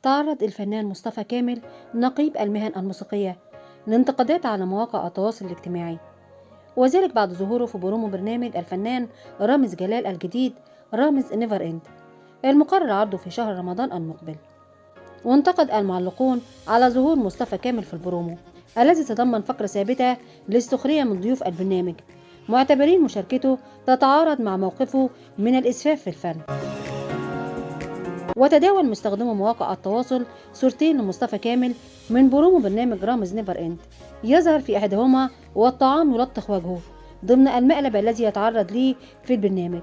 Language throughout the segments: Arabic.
تعرض الفنان مصطفى كامل نقيب المهن الموسيقية لانتقادات على مواقع التواصل الاجتماعي، وذلك بعد ظهوره في برومو برنامج الفنان رامز جلال الجديد رامز نيفر إند المقرر عرضه في شهر رمضان المقبل. وانتقد المعلقون على ظهور مصطفى كامل في البرومو الذي تضمن فقرة ثابتة للسخرية من ضيوف البرنامج، معتبرين مشاركته تتعارض مع موقفه من الإسفاف في الفن. وتداول مستخدمو مواقع التواصل صورتين لمصطفى كامل من برومو برنامج رامز نيفر إند، يظهر في إحداهما والطعام يلطخ وجهه ضمن المقلب الذي يتعرض ليه في البرنامج،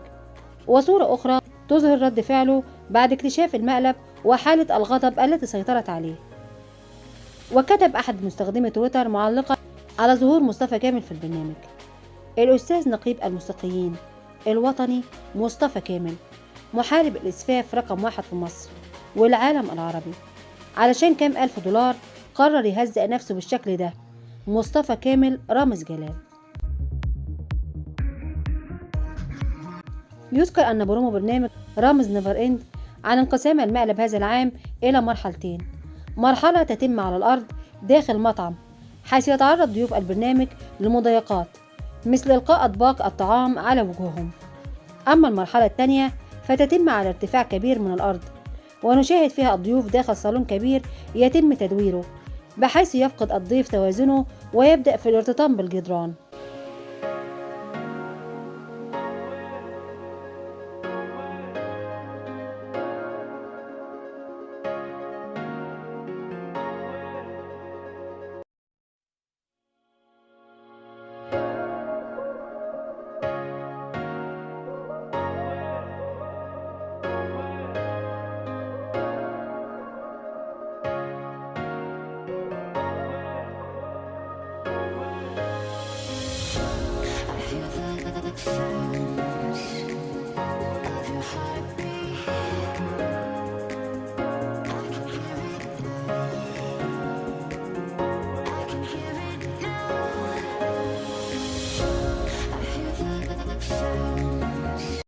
وصورة أخرى تظهر رد فعله بعد اكتشاف المقلب وحالة الغضب التي سيطرت عليه. وكتب أحد مستخدمي تويتر معلقا على ظهور مصطفى كامل في البرنامج: الأستاذ نقيب الموسيقيين الوطني مصطفى كامل، محارب الإسفاف رقم 1 في مصر والعالم العربي، علشان كام ألف دولار قرر يهزأ نفسه بالشكل ده. مصطفى كامل رامز جلال. يذكر أن برومو برنامج رامز نيفر إند عن انقسام المقلب هذا العام إلى مرحلتين: مرحلة تتم على الأرض داخل مطعم، حيث يتعرض ضيوف البرنامج لمضايقات مثل إلقاء أطباق الطعام على وجوههم، أما المرحلة الثانية فتتم على ارتفاع كبير من الأرض، ونشاهد فيها الضيوف داخل صالون كبير يتم تدويره بحيث يفقد الضيف توازنه ويبدأ في الارتطام بالجدران. I hear the